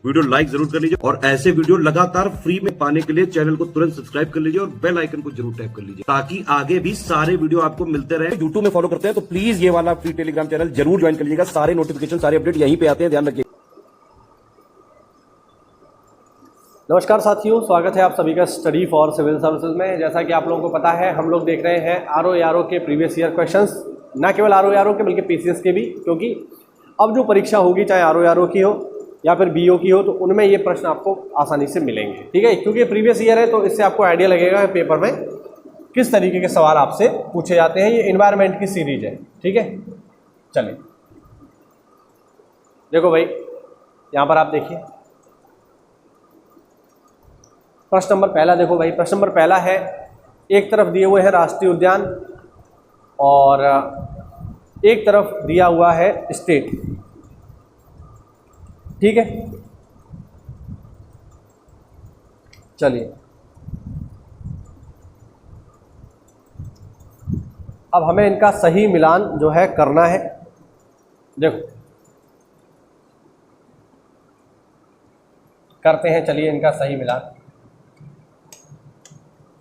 Video like जरूर कर लीजिए और ऐसे वीडियो लगातार फ्री में पाने के लिए चैनल को तुरंत सब्सक्राइब कर लीजिए और बेल आइकन को जरूर टैप कर लीजिए ताकि आगे भी सारे वीडियो आपको मिलते रहे। यूट्यूब में फॉलो करते हैं तो प्लीज ये वाला फ्री टेलीग्राम चैनल जरूर ज्वाइन कर लीजिएगा। सारे नोटिफिकेशन सारे अपडेट यहीं पे आते हैं, ध्यान रखिए। नमस्कार साथियों, स्वागत है आप सभी का स्टडी फॉर सिविल सर्विसेज में। जैसा कि आप लोगों को पता है, हम लोग देख रहे हैं आरओ के प्रीवियस ईयर क्वेश्चंस, ना केवल आरओ के बल्कि पीसीएस के भी, क्योंकि अब जो परीक्षा होगी चाहे आरओ की हो या फिर बीओ की हो तो उनमें ये प्रश्न आपको आसानी से मिलेंगे। ठीक है, क्योंकि प्रीवियस ईयर है तो इससे आपको आइडिया लगेगा पेपर में किस तरीके के सवाल आपसे पूछे जाते हैं। ये एनवायरनमेंट की सीरीज है। ठीक है, चलिए देखो भाई, यहाँ पर आप देखिए प्रश्न नंबर पहला। देखो भाई, प्रश्न नंबर पहला है, एक तरफ दिए हुए हैं राष्ट्रीय उद्यान और एक तरफ दिया हुआ है स्टेट। ठीक है, चलिए अब हमें इनका सही मिलान जो है करना है। देखो करते हैं, चलिए इनका सही मिलान।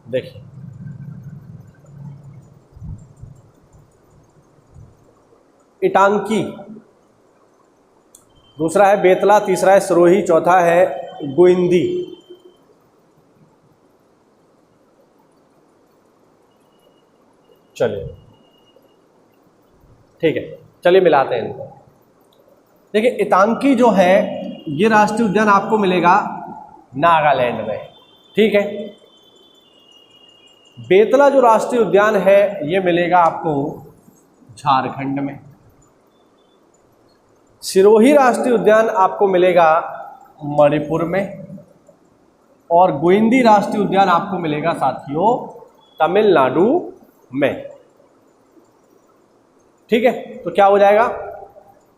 देखिए इटांकी, दूसरा है बेतला, तीसरा है सिरोही, चौथा है गोइंदी। चलिए ठीक है, चलिए मिलाते हैं इनको। देखिए इटांकी जो है ये राष्ट्रीय उद्यान आपको मिलेगा नागालैंड में। ठीक है, बेतला जो राष्ट्रीय उद्यान है ये मिलेगा आपको झारखंड में। सिरोही राष्ट्रीय उद्यान आपको मिलेगा मणिपुर में और गोइंदी राष्ट्रीय उद्यान आपको मिलेगा साथियों तमिलनाडु में। ठीक है, तो क्या हो जाएगा,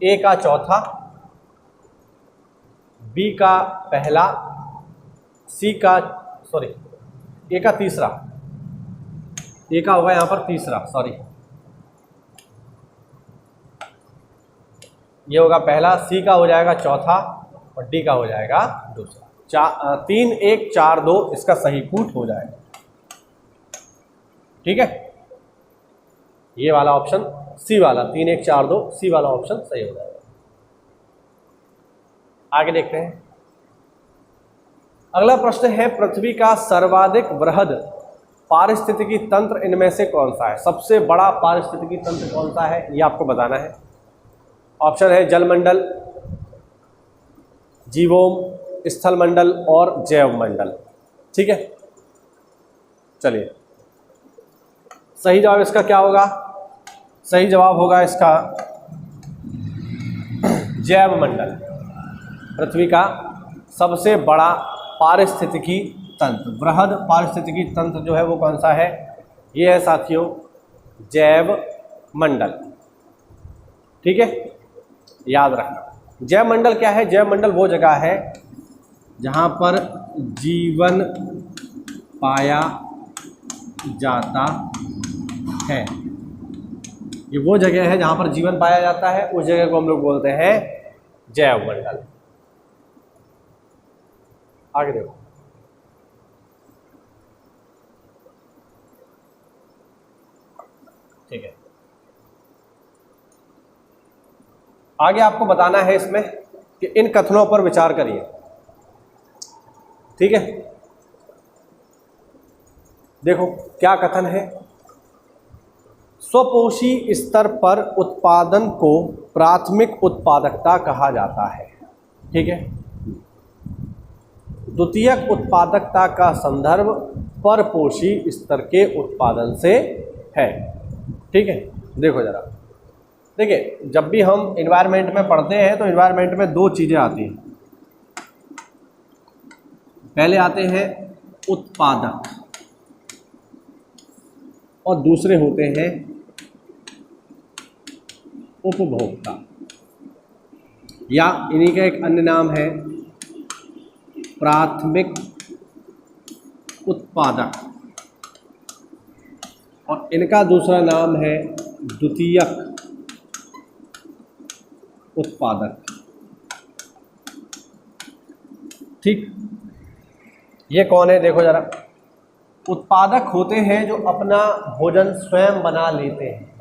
ए का चौथा, बी का पहला, सी का ए का तीसरा, ए का होगा यहां पर तीसरा, ये होगा पहला, सी का हो जाएगा चौथा और डी का हो जाएगा दूसरा। 3 1 4 2 इसका सही कूट हो जाएगा। ठीक है, ये वाला ऑप्शन सी वाला 3 1 4 2 सी वाला ऑप्शन सही हो जाएगा। आगे देखते हैं, अगला प्रश्न है, पृथ्वी का सर्वाधिक वृहद पारिस्थितिकी तंत्र इनमें से कौन सा है? सबसे बड़ा पारिस्थितिकी तंत्र कौन सा है ये आपको बताना है। ऑप्शन है जलमंडल, जीवोम, स्थलमंडल और जैवमंडल। ठीक है, चलिए सही जवाब इसका क्या होगा? सही जवाब होगा इसका जैवमंडल। पृथ्वी का सबसे बड़ा पारिस्थितिकी तंत्र, वृहद पारिस्थितिकी तंत्र जो है वो कौन सा है? ये है साथियों जैवमंडल। ठीक है, याद रखना। जैवमंडल क्या है? जैवमंडल वो जगह है जहाँ पर जीवन पाया जाता है। ये वो जगह है जहाँ पर जीवन पाया जाता है, उस जगह को हम लोग बोलते हैं जैवमंडल। आगे देखो, ठीक है, आगे आपको बताना है इसमें कि इन कथनों पर विचार करिए। ठीक है, देखो क्या कथन है, स्वपोषी स्तर पर उत्पादन को प्राथमिक उत्पादकता कहा जाता है। ठीक है, द्वितीयक उत्पादकता का संदर्भ परपोषी स्तर के उत्पादन से है। ठीक है, देखो जरा, देखिए जब भी हम एनवायरनमेंट में पढ़ते हैं तो एनवायरनमेंट में दो चीज़ें आती हैं। पहले आते हैं उत्पादक और दूसरे होते हैं उपभोक्ता, या इन्हीं का एक अन्य नाम है प्राथमिक उत्पादक और इनका दूसरा नाम है द्वितीयक उत्पादक। ठीक, ये कौन है देखो जरा, उत्पादक होते हैं जो अपना भोजन स्वयं बना लेते हैं।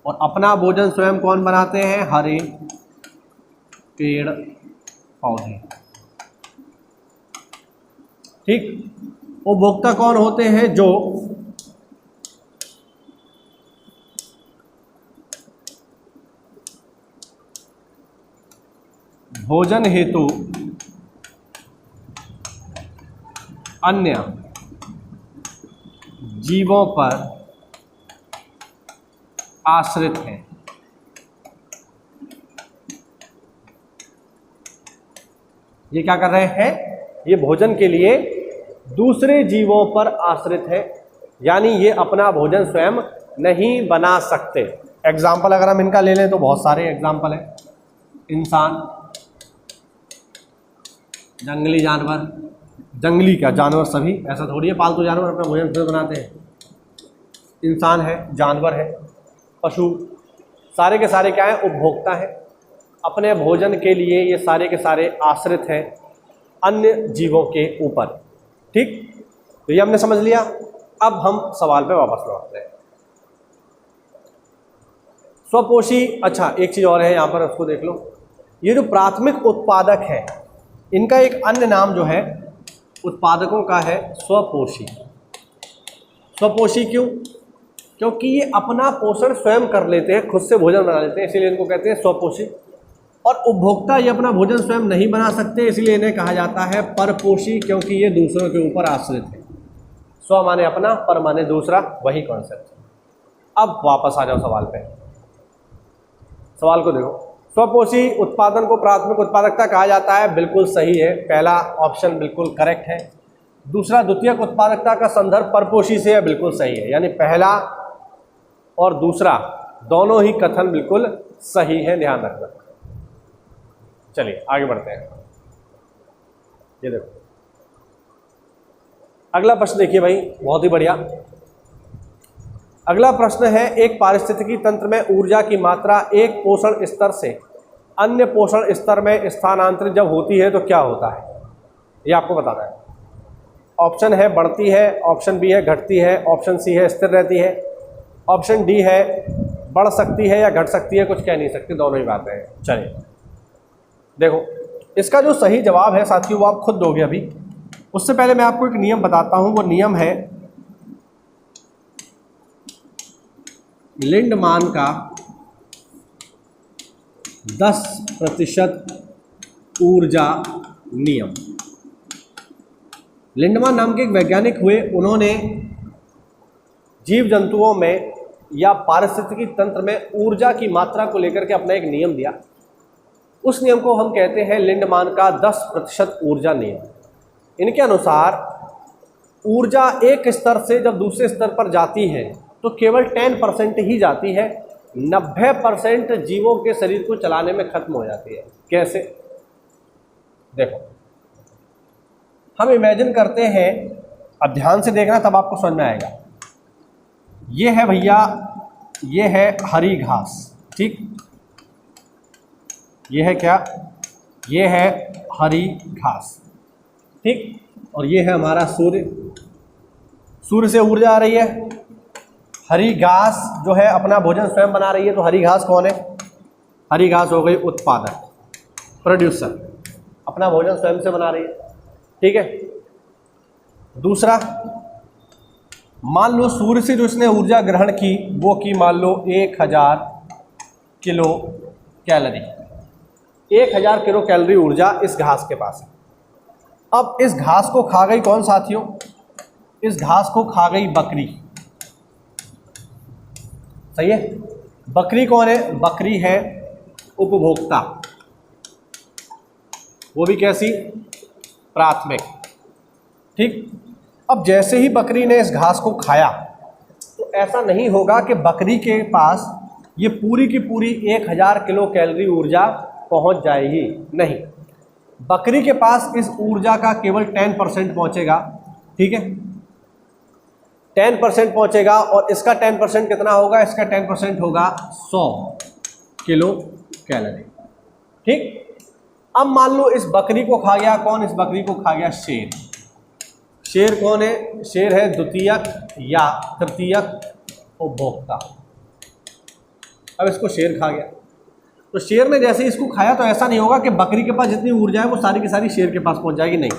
और अपना भोजन स्वयं कौन बनाते हैं? हरे पेड़ पौधे। ठीक, उपभोक्ता कौन होते हैं? जो भोजन हेतु अन्य जीवों पर आश्रित हैं। ये क्या कर रहे हैं? ये भोजन के लिए दूसरे जीवों पर आश्रित है, यानी ये अपना भोजन स्वयं नहीं बना सकते। एग्जाम्पल अगर हम इनका ले लें तो बहुत सारे एग्जाम्पल हैं। इंसान, जंगली जानवर, जंगली क्या जानवर सभी, ऐसा थोड़ी है पालतू जानवर अपना भोजन स्वयं बनाते हैं। इंसान है, जानवर है, पशु, सारे के सारे क्या हैं? उपभोक्ता हैं। अपने भोजन के लिए ये सारे के सारे आश्रित हैं अन्य जीवों के ऊपर। ठीक, तो ये हमने समझ लिया। अब हम सवाल पे वापस लौटते हैं। स्वपोषी, अच्छा एक चीज़ और है यहाँ पर, उसको देख लो। ये जो प्राथमिक उत्पादक है, इनका एक अन्य नाम जो है उत्पादकों का है स्वपोषी। स्वपोषी क्यों? क्योंकि ये अपना पोषण स्वयं कर लेते हैं, खुद से भोजन बना लेते हैं, इसीलिए इनको कहते हैं स्वपोषी। और उपभोक्ता ये अपना भोजन स्वयं नहीं बना सकते, इसलिए इन्हें कहा जाता है परपोषी, क्योंकि ये दूसरों के ऊपर आश्रित है। स्व माने अपना, पर माने दूसरा, वही कॉन्सेप्ट। अब वापस आ जाओ सवाल पे। सवाल को देखो, स्वपोषी उत्पादन को प्राथमिक उत्पादकता कहा जाता है, बिल्कुल सही है, पहला ऑप्शन बिल्कुल करेक्ट है। दूसरा, द्वितीयक उत्पादकता का संदर्भ परपोषी से है, बिल्कुल सही है, यानी पहला और दूसरा दोनों ही कथन बिल्कुल सही है, ध्यान रखना। चलिए आगे बढ़ते हैं। ये देखो अगला प्रश्न, देखिए भाई, बहुत ही बढ़िया। अगला प्रश्न है, एक पारिस्थितिकी तंत्र में ऊर्जा की मात्रा एक पोषण स्तर से अन्य पोषण स्तर में स्थानांतरित जब होती है तो क्या होता है? ये आपको बताना है। ऑप्शन है बढ़ती है, ऑप्शन बी है घटती है, ऑप्शन सी है स्थिर रहती है, ऑप्शन डी है बढ़ सकती है या घट सकती है, कुछ कह नहीं सकती, दोनों ही बातें हैं। चलिए देखो, इसका जो सही जवाब है साथियों वो आप खुद दोगे अभी। उससे पहले मैं आपको एक नियम बताता हूं। वो नियम है लिंडमान का 10% ऊर्जा नियम। लिंडमान नाम के एक वैज्ञानिक हुए, उन्होंने जीव जंतुओं में या पारिस्थितिकी तंत्र में ऊर्जा की मात्रा को लेकर के अपना एक नियम दिया। उस नियम को हम कहते हैं लिंडमान का 10% ऊर्जा नियम। इनके अनुसार ऊर्जा एक स्तर से जब दूसरे स्तर पर जाती है तो केवल 10% ही जाती है, 90% जीवों के शरीर को चलाने में खत्म हो जाती है। कैसे? देखो, हम इमेजिन करते हैं, अब ध्यान से देखना तब आपको समझ में आएगा। ये है भैया, ये है हरी घास, ठीक, ये है क्या? ये है हरी घास, ठीक, और ये है हमारा सूर्य। सूर्य से ऊर्जा आ रही है, हरी घास जो है अपना भोजन स्वयं बना रही है। तो हरी घास कौन है? हरी घास हो गई उत्पादक, प्रोड्यूसर, अपना भोजन स्वयं से बना रही है, ठीक है। दूसरा, मान लो सूर्य से जो इसने ऊर्जा ग्रहण की वो की मान लो 1000 किलो कैलोरी, 1000 किलो कैलोरी ऊर्जा इस घास के पास है। अब इस घास को खा गई कौन साथियों? इस घास को खा गई बकरी, सही है। बकरी कौन है? बकरी है उपभोक्ता, वो भी कैसी? प्राथमिक, ठीक। अब जैसे ही बकरी ने इस घास को खाया तो ऐसा नहीं होगा कि बकरी के पास ये पूरी की पूरी 1000 किलो कैलोरी ऊर्जा पहुंच जाएगी, नहीं। बकरी के पास इस ऊर्जा का केवल 10% पहुंचेगा, ठीक है, 10% पहुंचेगा। और इसका 10% कितना होगा? इसका 10% होगा 100 किलो कैलोरी, ठीक। अब मान लो इस बकरी को खा गया कौन, इस बकरी को खा गया शेर। शेर कौन है? शेर है द्वितीयक या तृतीयक उपभोक्ता। अब इसको शेर खा गया, तो शेर ने जैसे इसको खाया तो ऐसा नहीं होगा कि बकरी के पास जितनी ऊर्जा है वो सारी की सारी शेर के पास पहुंच जाएगी, नहीं।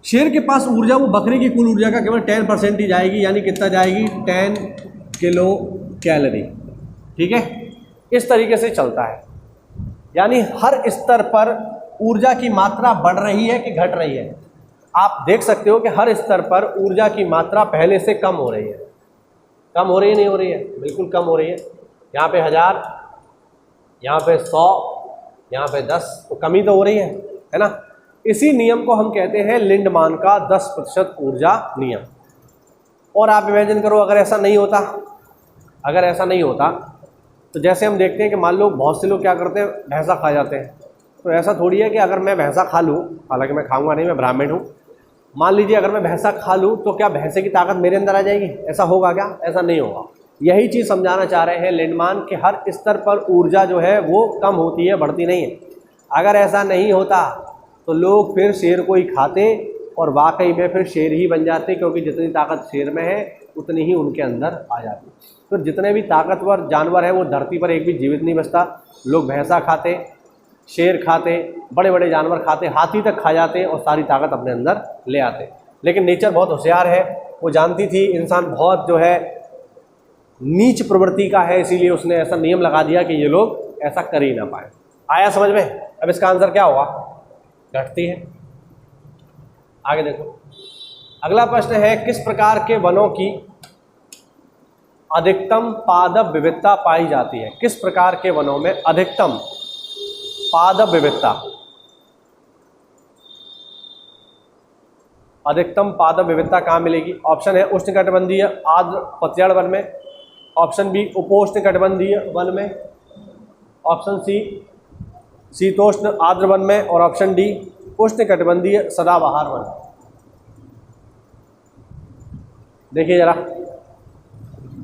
शेर के पास ऊर्जा वो बकरी की कुल ऊर्जा का केवल 10% ही जाएगी, यानी कितना जाएगी? 10 किलो कैलोरी। ठीक है, इस तरीके से चलता है। यानी हर स्तर पर ऊर्जा की मात्रा बढ़ रही है कि घट रही है? आप देख सकते हो कि हर स्तर पर ऊर्जा की मात्रा पहले से कम हो रही है। कम हो रही है, नहीं हो रही है? बिल्कुल कम हो रही है। यहाँ पे 1000, यहाँ पे 100, यहाँ पे 10, तो कमी तो हो रही है ना। इसी नियम को हम कहते हैं लिंडमान का 10% ऊर्जा नियम। और आप इमेजिन करो अगर ऐसा नहीं होता, अगर ऐसा नहीं होता तो जैसे हम देखते हैं कि मान लो बहुत से लोग क्या करते हैं, भैंसा खा जाते हैं। तो ऐसा थोड़ी है कि अगर मैं भैंसा खा लूँ, हालांकि मैं खाऊंगा नहीं, मैं ब्राह्मण हूँ, मान लीजिए अगर मैं भैंसा खा लूँ तो क्या भैंसे की ताकत मेरे अंदर आ जाएगी? ऐसा होगा क्या? ऐसा नहीं होगा। यही चीज़ समझाना चाह रहे हैं लिंडमान के हर स्तर पर ऊर्जा जो है वो कम होती है, बढ़ती नहीं है। अगर ऐसा नहीं होता तो लोग फिर शेर को ही खाते और वाकई में फिर शेर ही बन जाते, क्योंकि जितनी ताकत शेर में है उतनी ही उनके अंदर आ जाती। फिर जितने भी ताकतवर जानवर हैं वो धरती पर एक भी जीवित नहीं बचता। लोग भैंसा खाते, शेर खाते, बड़े बड़े जानवर खाते, हाथी तक खा जाते और सारी ताकत अपने अंदर ले आते। लेकिन नेचर बहुत होशियार है, वो जानती थी इंसान बहुत जो है नीच प्रवृत्ति का है, इसीलिए उसने ऐसा नियम लगा दिया कि ये लोग ऐसा कर ही ना पाए। आया समझ में? अब इसका आंसर क्या होगा? घटती है। आगे देखो, अगला प्रश्न है किस प्रकार के वनों की अधिकतम पादप विविधता पाई जाती है? किस प्रकार के वनों में अधिकतम पादप विविधता, अधिकतम पादप विविधता कहाँ मिलेगी? ऑप्शन है उष्णकटिबंधीय आर्द्र पतझड़ वन में, ऑप्शन बी उपोष्णकटिबंधीय वन में, ऑप्शन सी शीतोष्ण आर्द्र वन में, और ऑप्शन डी उष्णकटिबंधीय सदाबहार वन। देखिए जरा,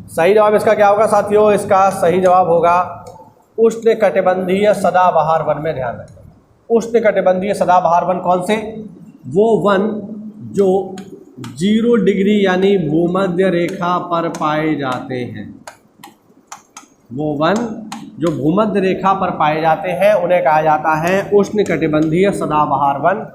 सही जवाब इसका क्या होगा साथियों? इसका सही जवाब होगा उष्णकटिबंधीय सदाबहार वन में। ध्यान रखें, उष्णकटिबंधीय सदाबहार वन कौन से? वो वन जो 0 डिग्री यानी भूमध्य रेखा पर पाए जाते हैं। वो वन जो भूमध्य रेखा पर पाए जाते हैं उन्हें कहा जाता है उष्णकटिबंधीय सदाबहार वन।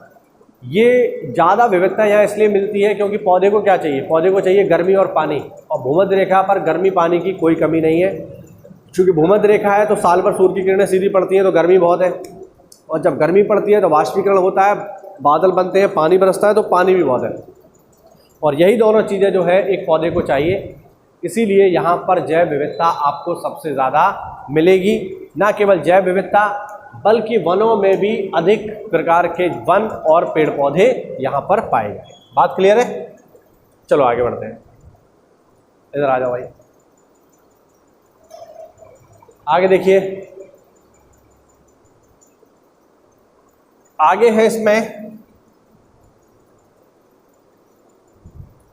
ये ज़्यादा विविधता यहाँ इसलिए मिलती है क्योंकि पौधे को क्या चाहिए? पौधे को चाहिए गर्मी और पानी, और भूमध्य रेखा पर गर्मी पानी की कोई कमी नहीं है। क्योंकि भूमध्य रेखा है तो साल भर सूर्य की किरणें सीधी पड़ती हैं तो गर्मी बहुत है, और जब गर्मी पड़ती है तो वाष्पीकरण होता है, बादल बनते हैं, पानी बरसता है तो पानी भी बहुत है। और यही दोनों चीज़ें जो है एक पौधे को चाहिए, इसीलिए यहाँ पर जैव विविधता आपको सबसे ज़्यादा मिलेगी। ना केवल जैव विविधता बल्कि वनों में भी अधिक प्रकार के वन और पेड़ पौधे यहाँ पर पाए जाए। बात क्लियर है? चलो आगे बढ़ते हैं। इधर आ जाओ भाई, आगे देखिए। आगे है इसमें,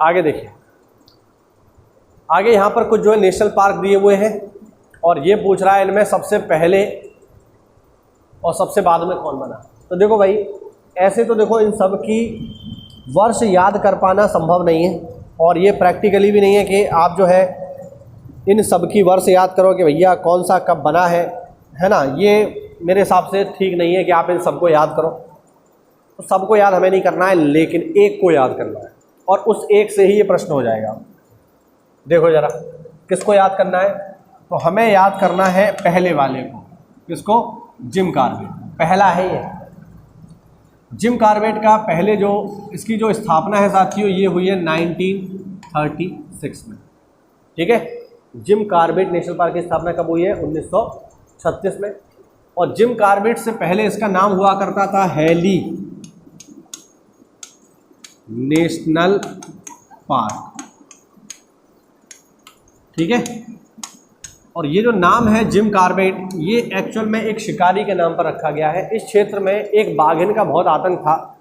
आगे देखिए, आगे यहाँ पर कुछ जो है नेशनल पार्क दिए हुए हैं और ये पूछ रहा है इनमें सबसे पहले और सबसे बाद में कौन बना। तो देखो भाई, ऐसे तो देखो इन सब की वर्ष याद कर पाना संभव नहीं है, और ये प्रैक्टिकली भी नहीं है कि आप जो है इन सब की वर्ष याद करो कि भैया कौन सा कब बना है ना। ये मेरे हिसाब से ठीक नहीं है कि आप इन सबको याद करो। तो सबको याद हमें नहीं करना है, लेकिन एक को याद करना है, और उस एक से ही ये प्रश्न हो जाएगा। देखो जरा, किसको याद करना है? तो हमें याद करना है पहले वाले को। किसको? जिम कार्बेट। पहला है ये जिम कार्बेट का। पहले जो इसकी जो स्थापना है साथियों, ये हुई है 1936 में। ठीक है, जिम कार्बेट नेशनल पार्क की स्थापना कब हुई है? 1936 में। और जिम कार्बेट से पहले इसका नाम हुआ करता था हैली नेशनल पार्क। ठीक है, और ये जो नाम है जिम कार्बेट, ये एक्चुअल में एक शिकारी के नाम पर रखा गया है। इस क्षेत्र में एक बाघिन का बहुत आतंक था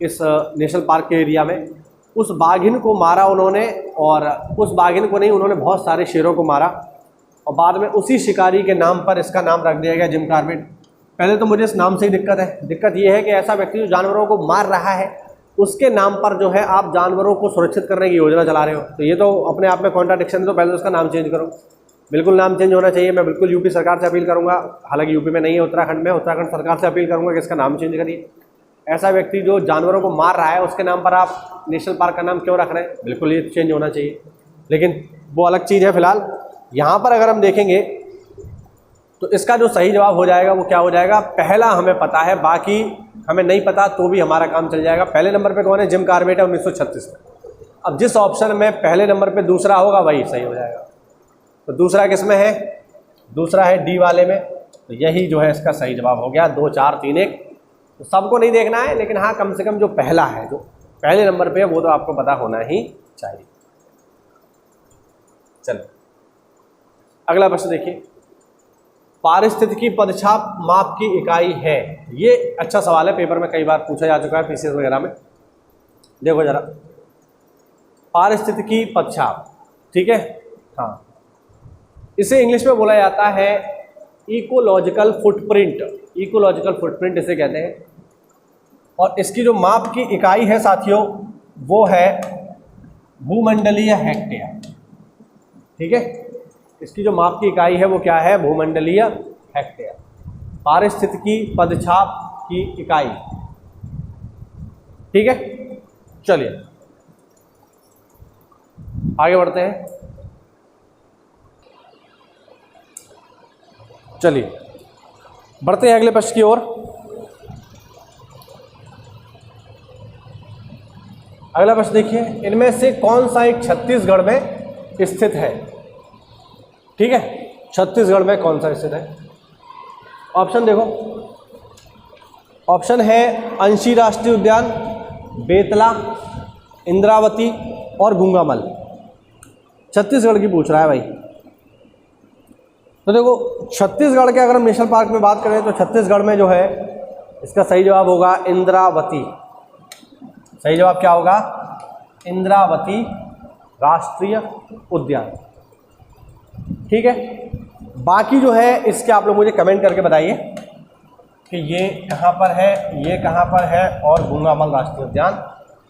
इस नेशनल पार्क के एरिया में। उस बाघिन को मारा उन्होंने, और उस बाघिन को नहीं, उन्होंने बहुत सारे शेरों को मारा, और बाद में उसी शिकारी के नाम पर इसका नाम रख दिया गया जिम कार्बेट। पहले तो मुझे इस नाम से ही दिक्कत है। दिक्कत ये है कि ऐसा व्यक्ति जो जानवरों को मार रहा है उसके नाम पर जो है आप जानवरों को सुरक्षित करने की योजना चला रहे हो, तो ये तो अपने आप में कॉन्ट्राडिक्शन है। तो पहले तो उसका नाम चेंज करो, बिल्कुल नाम चेंज होना चाहिए। मैं बिल्कुल यूपी सरकार से अपील करूंगा, हालांकि यूपी में नहीं है, उत्तराखंड में, उत्तराखंड सरकार से अपील करूंगा कि इसका नाम चेंज करिए। ऐसा व्यक्ति जो जानवरों को मार रहा है उसके नाम पर आप नेशनल पार्क का नाम क्यों रख रहे हैं? बिल्कुल ये चेंज होना चाहिए, लेकिन वो अलग चीज़ है। फिलहाल यहाँ पर अगर हम देखेंगे तो इसका जो सही जवाब हो जाएगा वो क्या हो जाएगा? पहला हमें पता है, बाकी हमें नहीं पता तो भी हमारा काम चल जाएगा। पहले नंबर पे कौन है? जिम कॉर्बेट है 1936 में। अब जिस ऑप्शन में पहले नंबर पे दूसरा होगा वही सही हो जाएगा। तो दूसरा किस में है? दूसरा है डी वाले में, तो यही जो है इसका सही जवाब हो गया। 2 4 3 1। तो सबको नहीं देखना है, लेकिन हाँ कम से कम जो पहला है, जो पहले नंबर पे है, वो तो आपको पता होना ही चाहिए। चलो अगला प्रश्न देखिए, पारिस्थितिकी पदचाप माप की इकाई है। ये अच्छा सवाल है, पेपर में कई बार पूछा जा चुका है, पीसीएस वगैरह में। देखो जरा, पारिस्थितिकी पदचाप, ठीक है, हाँ, इसे इंग्लिश में बोला जाता है इकोलॉजिकल फुटप्रिंट। इकोलॉजिकल फुटप्रिंट इसे कहते हैं। और इसकी जो माप की इकाई है साथियों वो है भूमंडलीय हेक्टेयर, ठीक है। इसकी जो माप की इकाई है वो क्या है? भूमंडलीय हेक्टेयर। पारिस्थितिकी पदचाप की इकाई, ठीक है। चलिए आगे बढ़ते हैं। चलिए बढ़ते हैं अगले प्रश्न की ओर। अगला प्रश्न देखिए, इनमें से कौन सा एक छत्तीसगढ़ में स्थित है? ठीक है, छत्तीसगढ़ में कौन सा स्थित है? ऑप्शन देखो, ऑप्शन है अंशी राष्ट्रीय उद्यान, बेतला, इंद्रावती और गुंगामल। छत्तीसगढ़ की पूछ रहा है भाई। तो देखो छत्तीसगढ़ के अगर हम नेशनल पार्क में बात करें तो छत्तीसगढ़ में जो है इसका सही जवाब होगा इंद्रावती। सही जवाब क्या होगा? इंद्रावती राष्ट्रीय उद्यान, ठीक है। बाकी जो है इसके आप लोग मुझे कमेंट करके बताइए कि ये कहाँ पर है, ये कहाँ पर है और गुंगामल राष्ट्रीय उद्यान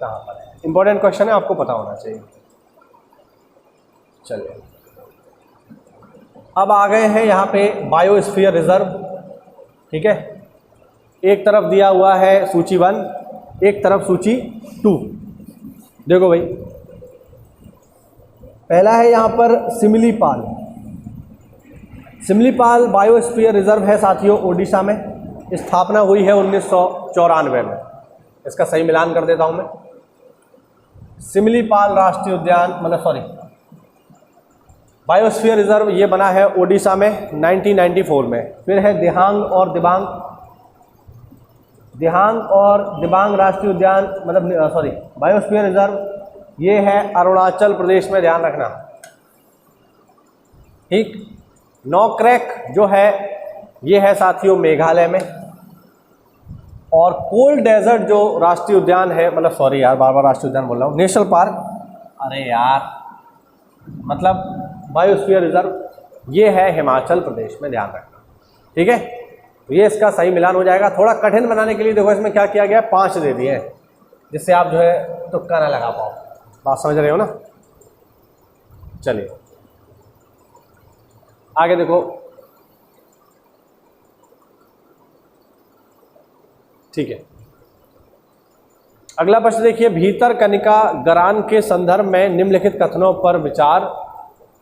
कहाँ पर है। इंपॉर्टेंट क्वेश्चन है, आपको पता होना चाहिए। चलिए अब आ गए हैं यहाँ पे बायोस्फीयर रिजर्व, ठीक है। एक तरफ दिया हुआ है सूची 1, एक तरफ सूची 2। देखो भाई, पहला है यहाँ पर सिमलीपाल। सिमलीपाल बायोस्फीयर रिजर्व है साथियों ओडिशा में। स्थापना हुई है 1994 में। इसका सही मिलान कर देता हूँ मैं। सिमलीपाल राष्ट्रीय उद्यान मतलब सॉरी बायोस्फीयर रिजर्व ये बना है ओडिशा में 1994 में। फिर है दिहांग और दिबांग राष्ट्रीय उद्यान मतलब सॉरी बायोस्फीयर रिजर्व ये है अरुणाचल प्रदेश में, ध्यान रखना, ठीक। नौक्रैक जो है ये है साथियों मेघालय में। और कोल्ड डेजर्ट जो राष्ट्रीय उद्यान है मतलब सॉरी यार बार बार राष्ट्रीय उद्यान बोल रहा हूँ, नेशनल पार्क, अरे यार मतलब बायोस्फीयर रिजर्व ये है हिमाचल प्रदेश में, ध्यान रखना, ठीक है। तो ये इसका सही मिलान हो जाएगा। थोड़ा कठिन बनाने के लिए देखो इसमें क्या किया गया, 5 दे दिए हैं जिससे आप जो है तुक्का ना लगा पाओ। बात समझ रहे हो ना? चलिए आगे देखो, ठीक है। अगला प्रश्न देखिए, भीतर कनिका गरान के संदर्भ में निम्नलिखित कथनों पर विचार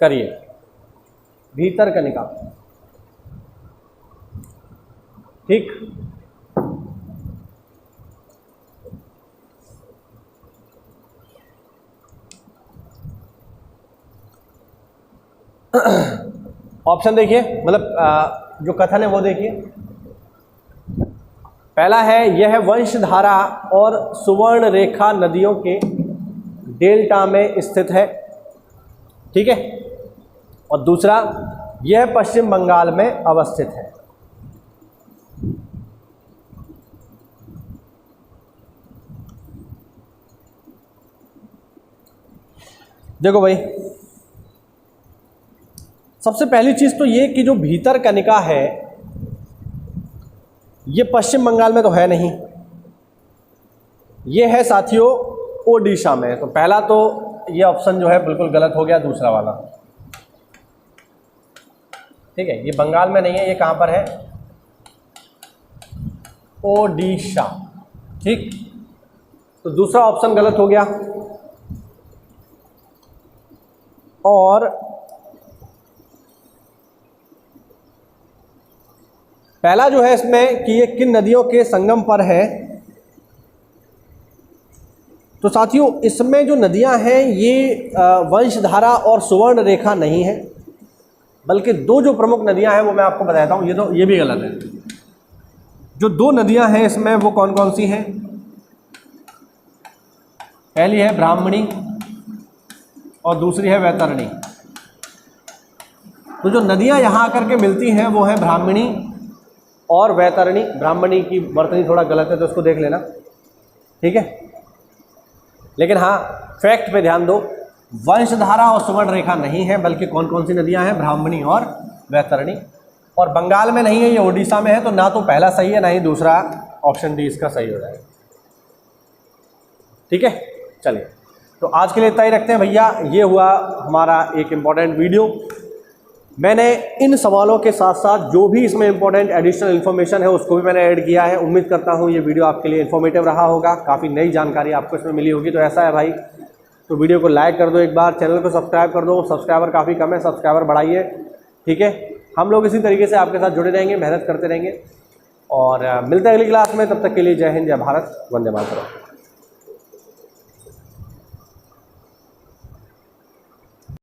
करिए। भीतर कनिका, ठीक। ऑप्शन देखिए मतलब जो कथन है वो देखिए। पहला है यह वंशधारा और सुवर्ण रेखा नदियों के डेल्टा में स्थित है, ठीक है। और दूसरा यह पश्चिम बंगाल में अवस्थित है। देखो भाई सबसे पहली चीज तो ये कि जो भीतर कनिका है ये पश्चिम बंगाल में तो है नहीं, ये है साथियों ओडिशा में। तो पहला तो ये ऑप्शन जो है बिल्कुल गलत हो गया, दूसरा वाला। ठीक है, ये बंगाल में नहीं है, ये कहाँ पर है? ओडिशा। ठीक, तो दूसरा ऑप्शन गलत हो गया। और पहला जो है इसमें कि ये किन नदियों के संगम पर है, तो साथियों इसमें जो नदियां हैं ये वंशधारा और सुवर्ण रेखा नहीं है, बल्कि दो जो प्रमुख नदियां हैं वो मैं आपको बताता हूं। ये भी गलत है। जो दो नदियां हैं इसमें वो कौन कौन सी हैं? पहली है ब्राह्मणी और दूसरी है वैतरणी। तो जो नदियां यहां आकर के मिलती हैं वो है ब्राह्मणी और वैतरणी। ब्राह्मणी की वर्तनी थोड़ा गलत है तो उसको देख लेना, ठीक है। लेकिन हाँ, फैक्ट पे ध्यान दो, वंशधारा और सुवर्ण रेखा नहीं है, बल्कि कौन कौन सी नदियां हैं? ब्राह्मणी और वैतरणी। और बंगाल में नहीं है, ये ओडिशा में है। तो ना तो पहला सही है ना ही दूसरा ऑप्शन डी इसका सही हो जाएगा। ठीक है, चलिए तो आज के लिए इतना ही रखते हैं भैया। ये हुआ हमारा एक इम्पॉर्टेंट वीडियो। मैंने इन सवालों के साथ साथ जो भी इसमें इंपॉर्टेंट एडिशनल इन्फॉर्मेशन है उसको भी मैंने ऐड किया है। उम्मीद करता हूँ ये वीडियो आपके लिए इन्फॉर्मेटिव रहा होगा, काफ़ी नई जानकारी आपको इसमें मिली होगी। तो ऐसा है भाई, तो वीडियो को लाइक कर दो, एक बार चैनल को सब्सक्राइब कर दो। सब्सक्राइबर काफ़ी कम है, सब्सक्राइबर बढ़ाइए, ठीक है। हम लोग इसी तरीके से आपके साथ जुड़े रहेंगे, मेहनत करते रहेंगे और मिलते हैं अगली क्लास में। तब तक के लिए जय हिंद, जय भारत, वंदे मातरम।